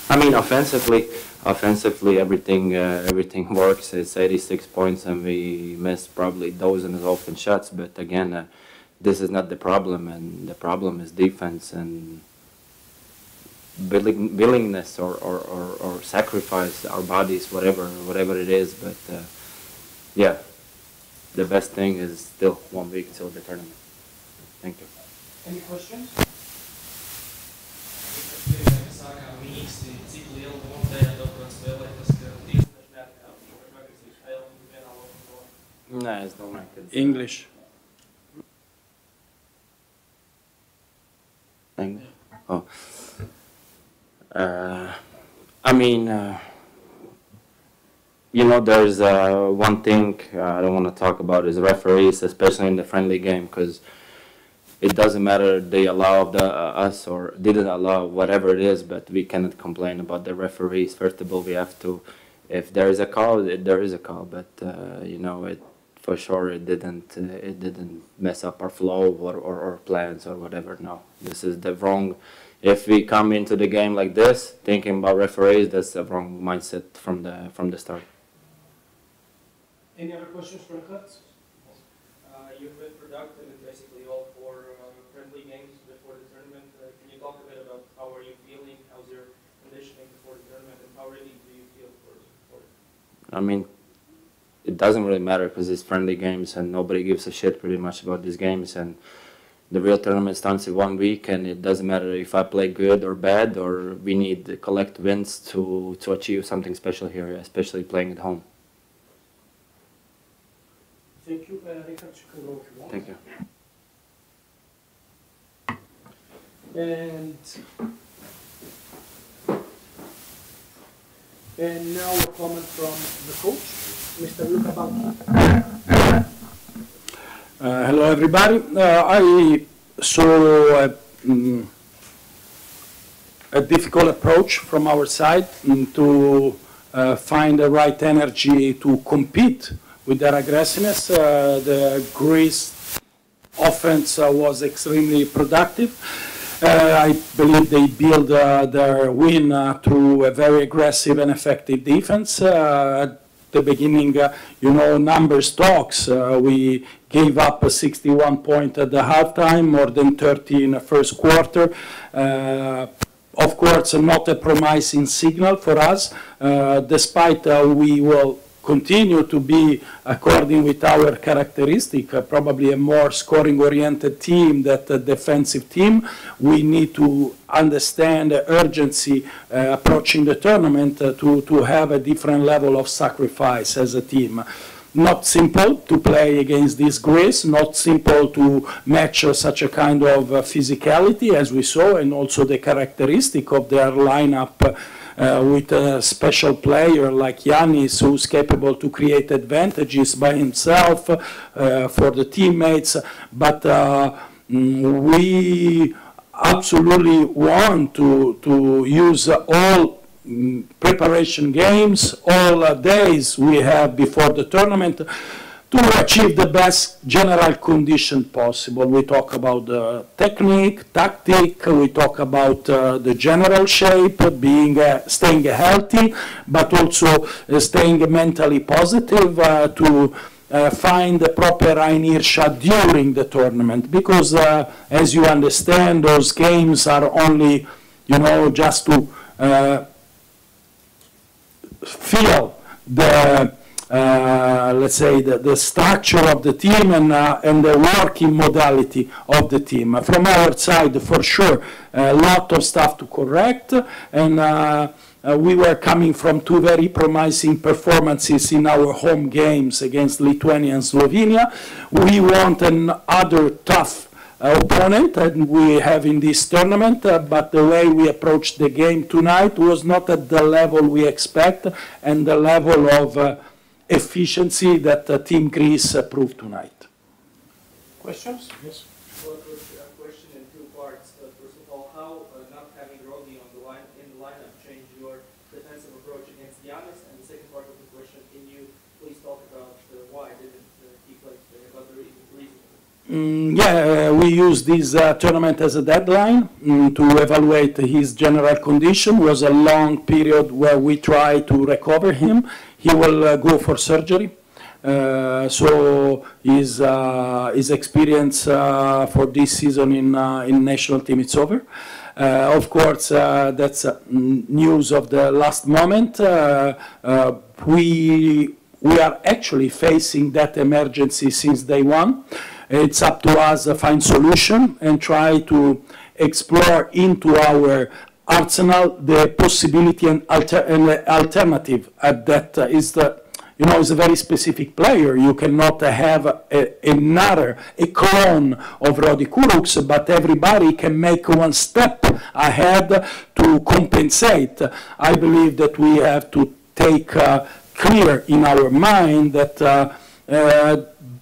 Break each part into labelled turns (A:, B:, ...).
A: I mean, offensively, everything works. It's 86 points, and we missed probably dozens of open shots. But again, this is not the problem, and the problem is defense and willingness or sacrifice our bodies, whatever it is. But yeah, the best thing is still 1 week till the tournament. Thank you.
B: Any questions?
A: No, it's not like it's
C: English.
A: English. Oh. I mean, you know, there's one thing I don't want to talk about is referees, especially in the friendly game, because it doesn't matter they allow us or didn't allow, whatever it is, but we cannot complain about the referees. First of all, we have to, if there is a call, there is a call, but you know, for sure it didn't mess up our flow or plans or whatever. No, this is the wrong. If we come into the game like this, thinking about referees, that's the wrong mindset from the start.
B: Any other questions for Kurt?
D: You've been productive in basically all 4 friendly games before the tournament. Can you talk a bit about how are you feeling? How's your conditioning before the tournament, and how ready do you feel for it?
A: I mean, it doesn't really matter because it's friendly games and nobody gives a shit pretty much about these games. And the real tournament starts in 1 week, and it doesn't matter if I play good or bad, or we need to collect wins to achieve something special here, especially playing at home.
B: Thank you. Richard, you can go if you want.
A: Thank you.
B: And now a comment from the coach, Mr. Luca Banchi.
C: Hello, everybody. I saw a difficult approach from our side to find the right energy to compete with their aggressiveness. The Greece offense was extremely productive. I believe they built their win through a very aggressive and effective defense. At the beginning, you know, numbers talks. We gave up a 61 point at the halftime, more than 30 in the first quarter. Of course, not a promising signal for us, despite we will continue to be, according with our characteristic, probably a more scoring-oriented team than a defensive team. We need to understand the urgency approaching the tournament to have a different level of sacrifice as a team. Not simple to play against this Greece, not simple to match such a kind of physicality as we saw, and also the characteristic of their lineup with a special player like Giannis, who's capable to create advantages by himself for the teammates. But we absolutely want to use all preparation games, all days we have before the tournament to achieve the best general condition possible. We talk about technique, tactic, we talk about the general shape, staying healthy, but also staying mentally positive to find the proper inertia during the tournament. Because as you understand, those games are only, you know, just to feel the let's say the structure of the team and the working modality of the team. From our side, for sure, a lot of stuff to correct, and we were coming from 2 very promising performances in our home games against Lithuania and Slovenia. We want another tough opponent, and we have in this tournament, but the way we approached the game tonight was not at the level we expect and the level of efficiency that Team Greece proved tonight.
B: Questions? Yes.
D: Well, a question in 2 parts. First of all, how not having Rodi on in the lineup changed your defensive approach against Giannis? And the second part of the question, can you please talk about why didn't he play today, about the reason?
C: Yeah, we used this tournament as a deadline to evaluate his general condition. It was a long period where we tried to recover him. He will go for surgery. So his experience for this season in national team, it's over. Of course, that's news of the last moment. We are actually facing that emergency since day one. It's up to us to find solution and try to explore into our arsenal the possibility and alternative. That is the, is a very specific player. You cannot have a clone of Rodi Kurucs, but everybody can make one step ahead to compensate. I believe that we have to take clear in our mind that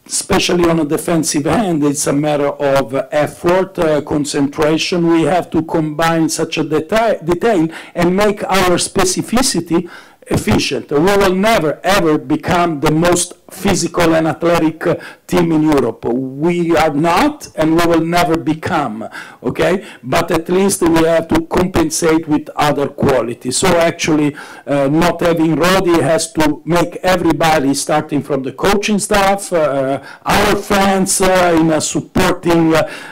C: especially on a defensive end, it's a matter of effort, concentration. We have to combine such a detail and make our specificity efficient. We will never, ever become the most physical and athletic team in Europe. We are not, and we will never become, okay? But at least we have to compensate with other qualities. So actually, not having Rodi has to make everybody, starting from the coaching staff, our fans in a supporting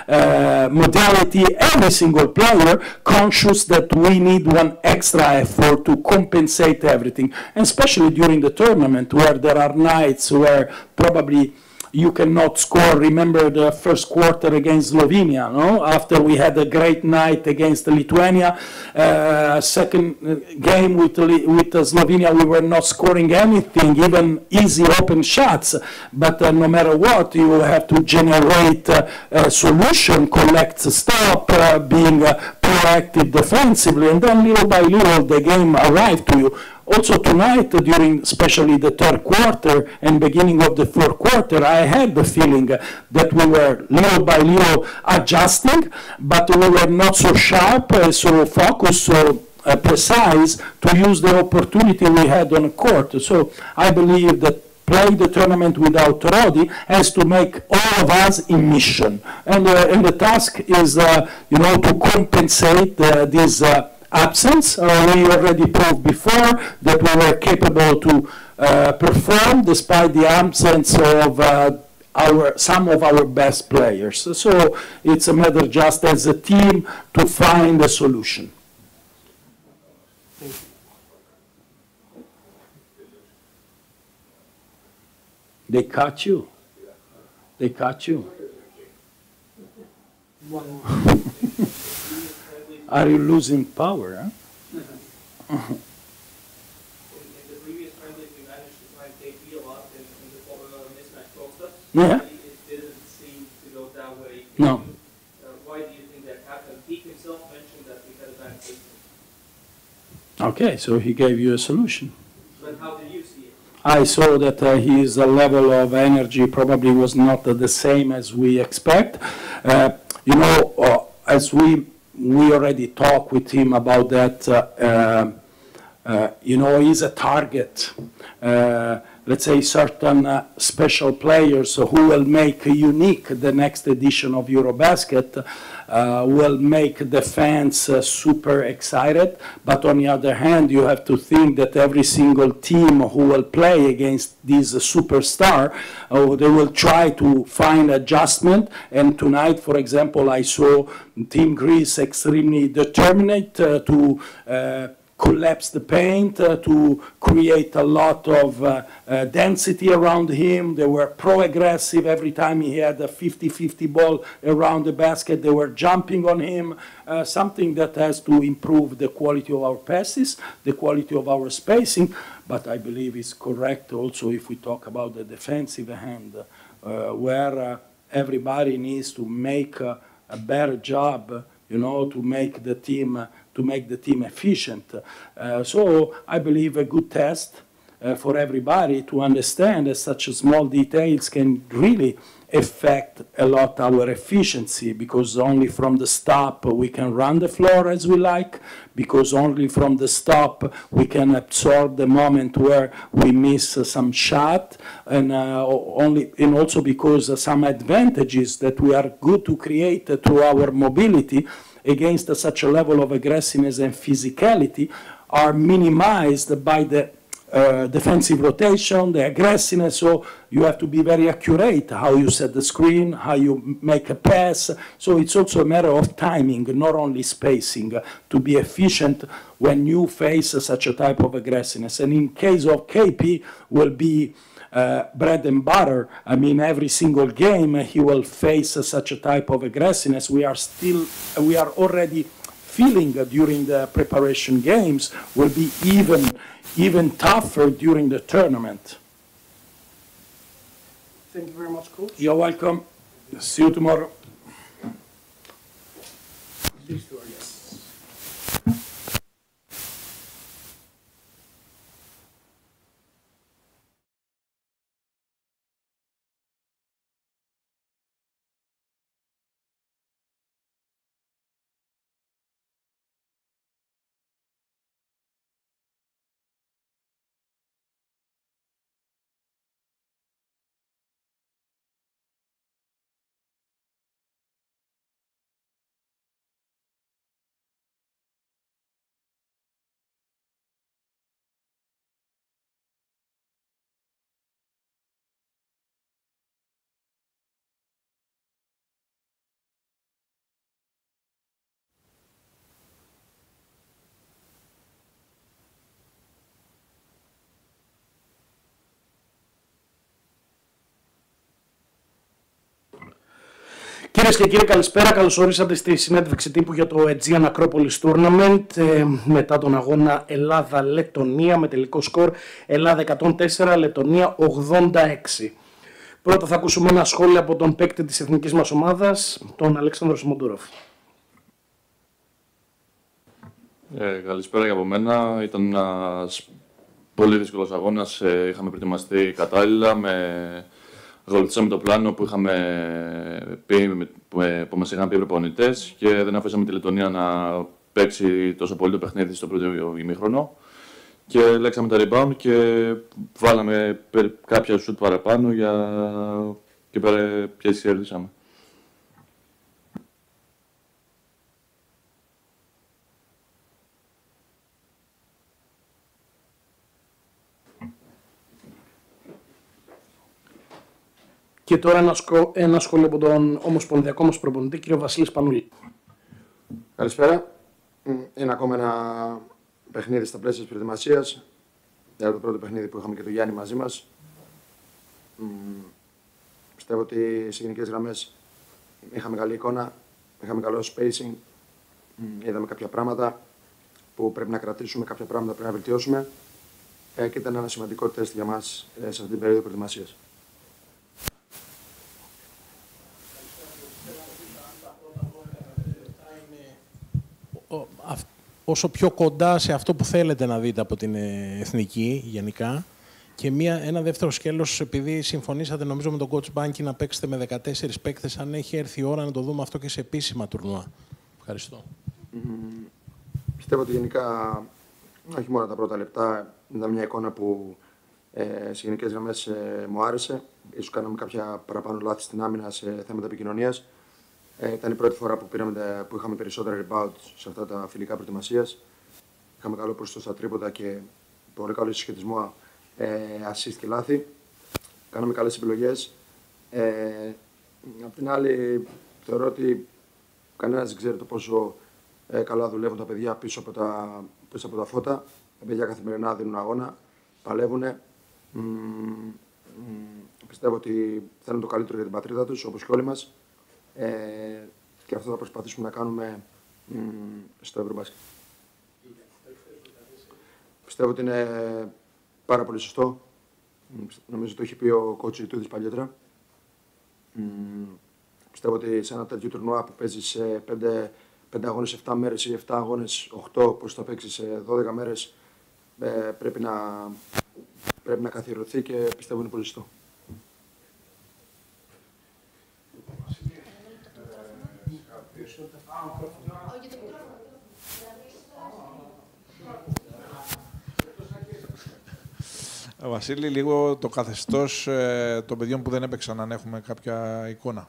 C: modality, every single player, conscious that we need one extra effort to compensate everything, and especially during the tournament where there are nights where probably you cannot score. Remember the first quarter against Slovenia, no? After we had a great night against Lithuania, second game with Slovenia, we were not scoring anything, even easy open shots. But no matter what, you have to generate a solution, collect, stop, being proactive defensively, and then little by little the game arrived to you. Also tonight, during especially the third quarter and beginning of the fourth quarter, I had the feeling that we were little by little adjusting, but we were not so sharp, so focused, so precise to use the opportunity we had on the court. So I believe that playing the tournament without Rodi has to make all of us in mission. And the task is, to compensate this absence. We already proved before that we were capable to perform despite the absence of some of our best players. So it's a matter just as a team to find a solution. They cut you. They cut you. Are you losing power? Huh?
D: In the previous friendly, we managed to find KP a lot in the mismatch post-ups.
C: Yeah.
D: It didn't seem to go that way.
C: No.
D: Why do you think that happened? He himself mentioned that we had a bad system.
C: Okay, so he gave you a solution.
D: But how did you see it?
C: I saw that his level of energy probably was not the same as we expect. As we already talked with him about that. He's a target. Let's say certain special players who will make unique the next edition of Eurobasket will make the fans super excited. But on the other hand, you have to think that every single team who will play against this superstar, they will try to find adjustment. And tonight, for example, I saw Team Greece extremely determined to collapse the paint, to create a lot of density around him. They were pro-aggressive. Every time he had a 50-50 ball around the basket, they were jumping on him, something that has to improve the quality of our passes, the quality of our spacing. But I believe it's correct also if we talk about the defensive end, where everybody needs to make a better job, to make the team efficient. So I believe a good test. for everybody to understand that such small details can really affect a lot our efficiency, because only from the stop we can run the floor as we like, because only from the stop we can absorb the moment where we miss some shot, and also because some advantages that we are good to create through our mobility against such a level of aggressiveness and physicality are minimized by the defensive rotation, the aggressiveness, so you have to be very accurate how you set the screen, how you make a pass. So it's also a matter of timing, not only spacing, to be efficient when you face such a type of aggressiveness. And in case of KP, will be bread and butter. I mean, every single game he will face such a type of aggressiveness. We are already feeling during the preparation games will be even tougher during the tournament.
B: Thank you very much, Coach.
C: You're welcome. See you tomorrow.
B: These two are yes.
E: Κυρίες και κύριοι, καλησπέρα. Καλώς ορίσατε στη συνέντευξη τύπου για το Aegean Acropolis Tournament μετά τον αγώνα Ελλάδα-Λετονία με τελικό σκορ Ελλάδα 104, Λετονία 86. Πρώτα θα ακούσουμε ένα σχόλιο από τον παίκτη της εθνικής μας ομάδας, τον Αλέξανδρο Σιμοντούροφ.
F: Καλησπέρα και από μένα. Ήταν ένας πολύ δύσκολος αγώνας. Είχαμε προετοιμαστεί κατάλληλα. Ακολουθήσαμε το πλάνο που μας είχαν πει οι προπονητές και δεν αφήσαμε τη Λετονία να παίξει τόσο πολύ το παιχνίδι στο πρώτο ημίχρονο. Και λέξαμε τα rebound και βάλαμε κάποια σουτ παραπάνω και κερδίσαμε.
E: Και τώρα ένα σχόλιο από τον Ομοσπονδιακό μας προπονητή, κύριο Βασίλη Πανούλη.
G: Καλησπέρα. Είναι ακόμα ένα παιχνίδι στα πλαίσια της προετοιμασίας. Είναι το πρώτο παιχνίδι που είχαμε και τον Γιάννη μαζί μας. Πιστεύω ότι σε γενικές γραμμές είχαμε καλή εικόνα, είχαμε καλό spacing. Είδαμε κάποια πράγματα που πρέπει να κρατήσουμε, κάποια πράγματα πρέπει να βελτιώσουμε. Και ήταν ένα σημαντικό τεστ για μας σε αυτή την περίοδο προετοιμασίας.
H: Όσο πιο κοντά σε αυτό που θέλετε να δείτε από την εθνική γενικά. Και ένα δεύτερο σκέλος, επειδή συμφωνήσατε νομίζω με τον coach Μπάνκι να παίξετε με 14 παίκτες, αν έχει έρθει η ώρα να το δούμε αυτό και σε επίσημα τουρνουά. Ευχαριστώ.
G: Πιστεύω ότι γενικά, όχι μόνο τα πρώτα λεπτά, ήταν μια εικόνα που σε γενικές γραμμές μου άρεσε. Ίσως κάναμε κάποια παραπάνω λάθη στην άμυνα σε θέματα επικοινωνίας. Ήταν η πρώτη φορά που είχαμε περισσότερα rebound σε αυτά τα φιλικά προετοιμασίας. Είχαμε καλό ποσοστό στα τρίποτα και πολύ καλό συσχετισμό assist και λάθη. Κάναμε καλές επιλογές. Απ' την άλλη, θεωρώ ότι κανένας δεν ξέρει το πόσο καλά δουλεύουν τα παιδιά πίσω από τα φώτα. Τα παιδιά καθημερινά δίνουν αγώνα, παλεύουν. Πιστεύω ότι θέλουν το καλύτερο για την πατρίδα τους, όπως και όλοι μας. Και αυτό θα προσπαθήσουμε να κάνουμε στο Ευρωμπάσκετ. Πιστεύω ότι είναι πάρα πολύ σωστό. Νομίζω το έχει πει ο coach Ιτούδης παλιότερα. Πιστεύω ότι σε ένα τέτοιο τουρνουά που παίζει σε 5 αγώνες 7 μέρες ή 7 αγώνες 8, πώς θα παίξει σε 12 μέρες, πρέπει να πρέπει να καθιερωθεί και πιστεύω είναι πολύ σωστό.
I: Βασίλη, λίγο το καθεστώς των παιδιών που δεν έπαιξαν, αν έχουμε κάποια εικόνα.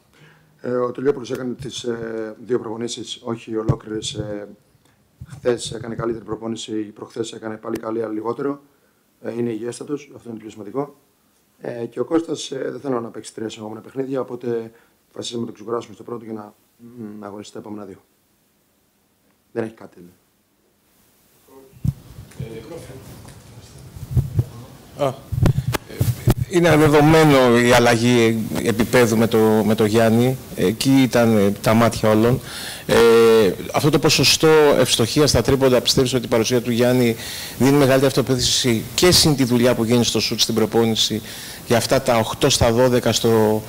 G: Ο Τελειόπουλος έκανε τις 2 προπονήσεις, όχι ολόκληρες. Χθες έκανε καλύτερη προπόνηση, προχθές έκανε πάλι καλή, αλλά λιγότερο. Είναι υγιέστατος, αυτό είναι το πιο σημαντικό. Και ο Κώστας δεν θέλω να παίξει 3 επόμενα παιχνίδια, οπότε βασίζουμε να το ξεκουράσουμε στο πρώτο για να αγωνιστεί τα επόμενα 2. Δεν έχει κάτι.
J: Είναι δεδομένο η αλλαγή επίπεδου με το Γιάννη. Εκεί ήταν τα μάτια όλων. Αυτό το ποσοστό ευστοχίας στα τρίποντα, πιστεύεις ότι η παρουσία του Γιάννη δίνει μεγαλύτερη αυτοπεποίθηση και συν τη δουλειά που γίνει στο σουτ στην προπόνηση για αυτά τα 8 στα 12 στο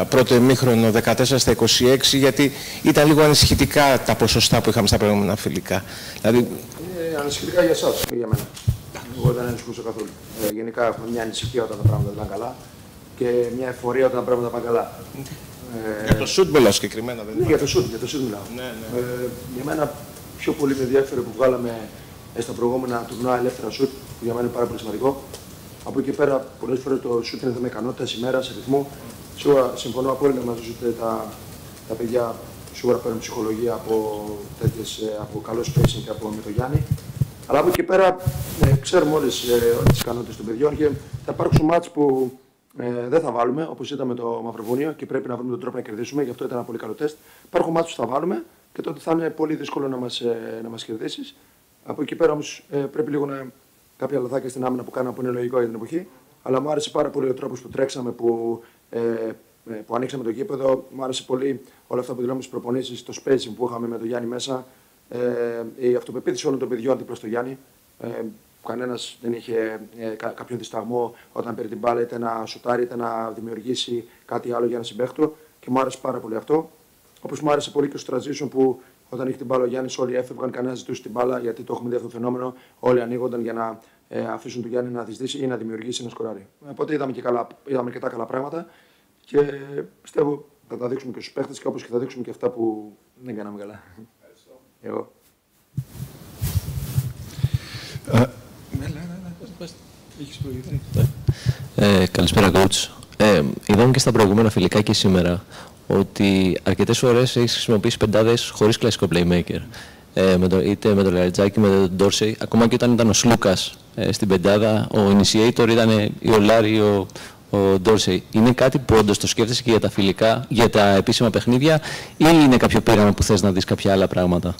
J: πρώτο ημίχρονο, 14 στα 26, γιατί ήταν λίγο ανησυχητικά τα ποσοστά που είχαμε στα προηγούμενα φιλικά. Δηλαδή...
G: ανησυχητικά για εσάς, όχι για μένα. Εγώ δεν ανησυχούσα καθόλου. Γενικά έχουμε μια ανησυχία όταν τα πράγματα δεν πάνε καλά και μια εφορία όταν τα πράγματα πάνε καλά.
J: Για το σουτ μιλάω συγκεκριμένα, δεν είναι.
G: Για το σουτ μιλάω.
J: Ναι.
G: Για μένα πιο πολύ με ενδιαφέρει που βγάλαμε στα προηγούμενα τουρνουά ελεύθερα σουτ, που για μένα είναι πάρα πολύ σημαντικό. Από εκεί πέρα, πολλές φορές το σουτ είναι θέμα ικανότητας, ημέρα, σε ρυθμό. Σίγουρα συμφωνώ απόλυτα μαζί σου ότι τα παιδιά σίγουρα παίρνουν ψυχολογία από καλό spacing και από με το Γιάννη. Αλλά από εκεί πέρα ξέρουμε όλες τις ικανότητες των παιδιών και θα υπάρξουν μάτς που δεν θα βάλουμε, όπως ήταν με το Μαυροβούνιο και πρέπει να βρούμε τον τρόπο να κερδίσουμε, γι' αυτό ήταν ένα πολύ καλό τεστ. Υπάρχουν μάτς που θα βάλουμε και τότε θα είναι πολύ δύσκολο να μας κερδίσεις. Από εκεί πέρα όμως πρέπει λίγο κάποια λαθάκια στην άμυνα που κάναμε που είναι λογικό για την εποχή. Αλλά μου άρεσε πάρα πολύ ο τρόπος που τρέξαμε, που ανοίξαμε το γήπεδο. Μου άρεσε πολύ όλα αυτά που δηλώνουμε στις προπονήσεις, το spacing που είχαμε με τον Γιάννη μέσα. Η αυτοπεποίθηση όλων των παιδιών αντίπλα στο Γιάννη. Κανένας δεν είχε κάποιον δισταγμό όταν πήρε την μπάλα, είτε να σουτάρει είτε να δημιουργήσει κάτι άλλο για ένα συμπαίχτο. Και μου άρεσε πάρα πολύ αυτό. Όπως μου άρεσε πολύ και στο transition που όταν είχε την μπάλα ο Γιάννης, όλοι έφευγαν, κανένας ζητούσε την μπάλα, γιατί το έχουμε δει αυτό το φαινόμενο. Όλοι ανοίγονταν για να αφήσουν τον Γιάννη να δυσδύσει ή να δημιουργήσει ένα σκοράρι. Οπότε είδαμε και τα καλά πράγματα και πιστεύω θα τα δείξουμε και στους παίχτες και όπως και θα δείξουμε και αυτά που δεν κάναμε καλά. Εγώ.
K: Καλησπέρα, coach. Είδαμε και στα προηγούμενα φιλικά και σήμερα ότι αρκετές φορές έχεις χρησιμοποιήσει πεντάδες χωρίς κλασικό playmaker. Είτε με τον Λαριτζάκη, με τον Ντόρσεϊ, ακόμα και όταν ήταν ο Σλούκας στην πεντάδα, ο initiator ήταν ή ο Λάρη ή ο Ντόρσεϊ. Είναι κάτι που όντως το σκέφτεσαι και για τα φιλικά, για τα επίσημα παιχνίδια, ή είναι κάποιο πείραμα που θες να δεις κάποια άλλα πράγματα?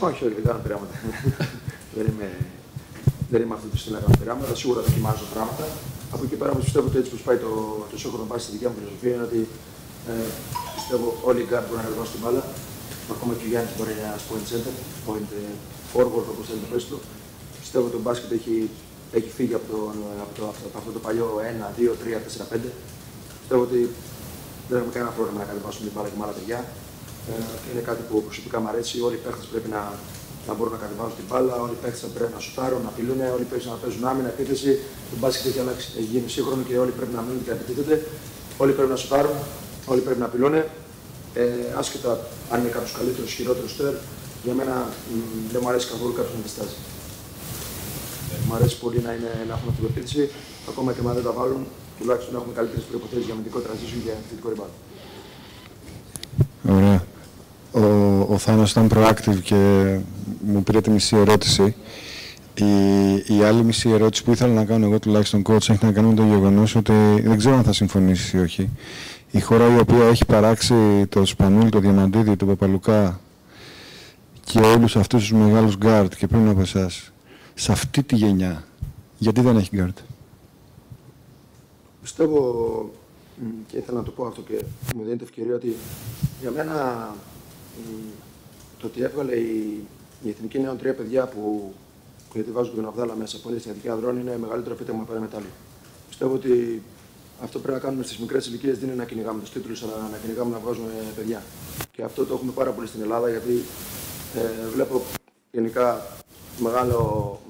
G: Όχι, δεν κάνω πειράματα. Δεν είμαι αυτή τη στιγμή να κάνω πειράματα. Σίγουρα δοκιμάζω πράγματα. Από εκεί πέρα όμως πιστεύω ότι έτσι που πάει το σύγχρονο μπάσκετ στη δικιά μου φιλοσοφία είναι ότι πιστεύω όλοι οι γκάρτ μπορούν να κατεβάσουν την μπάλα. Ακόμα και ο Γιάννης μπορεί να είναι ένας point center, point forward όπως θέλει το πέστο. Πιστεύω ότι το μπάσκετ έχει φύγει από αυτό το παλιό 1, 2, 3, 4, 5. Πιστεύω ότι δεν έχουμε κανένα πρόβλημα να κατεβάσουμε την μπάλα και με άλλα παιδιά. Είναι κάτι που προσωπικά μου αρέσει. Όλοι οι παίχτες πρέπει να μπορούν να κατεβάζουν την μπάλα, όλοι οι παίχτες πρέπει να σουτάρουν, να απειλούν, όλοι πρέπει να παίζουν άμυνα, επίθεση. Το μπάσκετ έχει αλλάξει, έχει γίνει σύγχρονο και όλοι πρέπει να μείνουν και να επιτίθενται. Όλοι πρέπει να σουτάρουν, όλοι πρέπει να απειλούν. Άσχετα αν είναι κάποιο καλύτερο ή χειρότερο στέρ, για μένα δεν μου αρέσει καθόλου κάποιο να διστάζει. Μου αρέσει πολύ να έχουν αυτοπεποίθηση, ακόμα και αν δεν τα βάλουν, τουλάχιστον να έχουμε καλύτερες προϋποθέσεις για αμυντικό transition και αμυντικό rebound.
L: Ωραία. Ο Θάνος ήταν proactive και μου πήρε τη μισή ερώτηση. Η άλλη μισή ερώτηση που ήθελα να κάνω εγώ τουλάχιστον coach έχει να κάνει με το γεγονός ότι δεν ξέρω αν θα συμφωνήσει ή όχι. Η χώρα η οποία έχει παράξει το Σπανούλη, το Διαμαντίδη, τον Παπαλουκά και όλους αυτούς τους μεγάλους γκάρτ και πριν από εσάς, σε αυτή τη γενιά, γιατί δεν έχει γκάρτ?
G: Πιστεύω, και ήθελα να το πω αυτό και μου δίνεται ευκαιρία, ότι για μένα το ότι έβγαλε η Εθνική Νέων 3 παιδιά που γιατί βάζουν τον Αβδάλα μέσα από την Εθνική Ανδρών είναι μεγαλύτερο επίτευγμα πέρα μετάλλιο. Πιστεύω ότι αυτό πρέπει να κάνουμε στις μικρές ηλικίες, δεν είναι να κυνηγάμε τους τίτλους, αλλά να κυνηγάμε να βγάζουμε παιδιά. Και αυτό το έχουμε πάρα πολύ στην Ελλάδα, γιατί βλέπω γενικά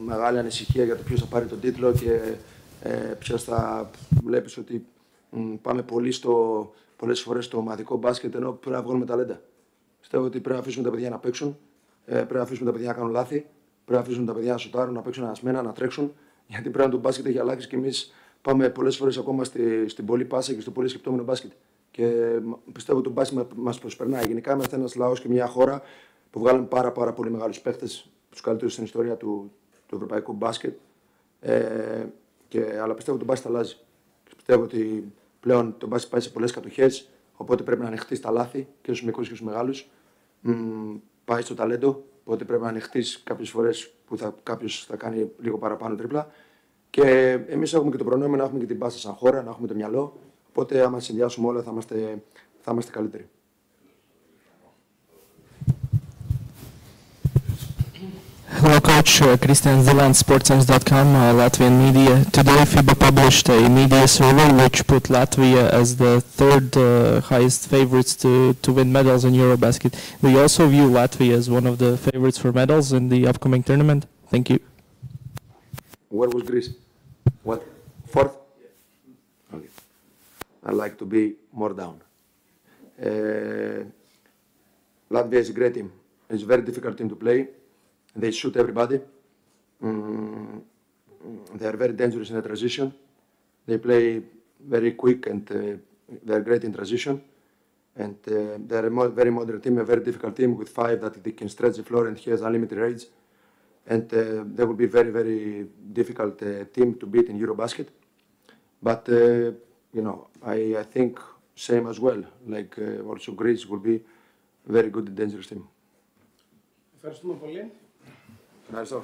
G: μεγάλη ανησυχία για το ποιος θα πάρει τον τίτλο και Πια βλέπεις ότι πάμε πολλές φορές στο ομαδικό μπάσκετ, ενώ πρέπει να βγάλουμε ταλέντα. Πιστεύω ότι πρέπει να αφήσουμε τα παιδιά να παίξουν, πρέπει να αφήσουμε τα παιδιά να κάνουν λάθη, πρέπει να αφήσουμε τα παιδιά να σουτάρουν, να παίξουν ανασμένα, να τρέξουν. Γιατί πρέπει να το μπάσκετ έχει αλλάξει και εμείς πάμε πολλές φορές ακόμα στην πολλή πάσα και στο πολύ σκεπτόμενο μπάσκετ. Και πιστεύω ότι το μπάσκετ μας προσπερνάει. Γενικά είμαστε ένας λαός και μια χώρα που βγάλαμε πάρα πολύ μεγάλους παίχτες, τους καλύτερους στην ιστορία του ευρωπαϊκού μπάσκετ. Αλλά πιστεύω ότι το μπάσκετ αλλάζει. Πιστεύω ότι πλέον το μπάσκετ πάει σε πολλές κατοχές, οπότε πρέπει να ανοιχτεί στα λάθη και στους μικρούς και στους μεγάλους. Πάει στο ταλέντο, οπότε πρέπει να ανοιχτεί κάποιες φορές που κάποιος θα κάνει λίγο παραπάνω τρίπλα. Και εμείς έχουμε και το προνόμιο να έχουμε και την πάσα σαν χώρα, να έχουμε το μυαλό. Οπότε, άμα συνδυάσουμε όλα, θα είμαστε καλύτεροι.
M: Hello, Coach. Christian Zilan, sportssense.com, Latvian media. Today, FIBA published a media survey which put Latvia as the third highest favorites to win medals in Eurobasket. Do you also view Latvia as one of the favorites for medals in the upcoming tournament? Thank you.
G: Where was Greece? What? Fourth? Okay. I'd like to be more down. Latvia is a great team. It's a very difficult team to play. They shoot everybody. They are very dangerous in the transition. They play very quick and they are great in transition. And they are a very modern team, a very difficult team with five that they can stretch the floor and he has unlimited range. And they will be very difficult team to beat in Eurobasket. But I think same as well. Like also Greece will be very good and dangerous team.
E: Ευχαριστούμε πολύ.
G: Ευχαριστώ.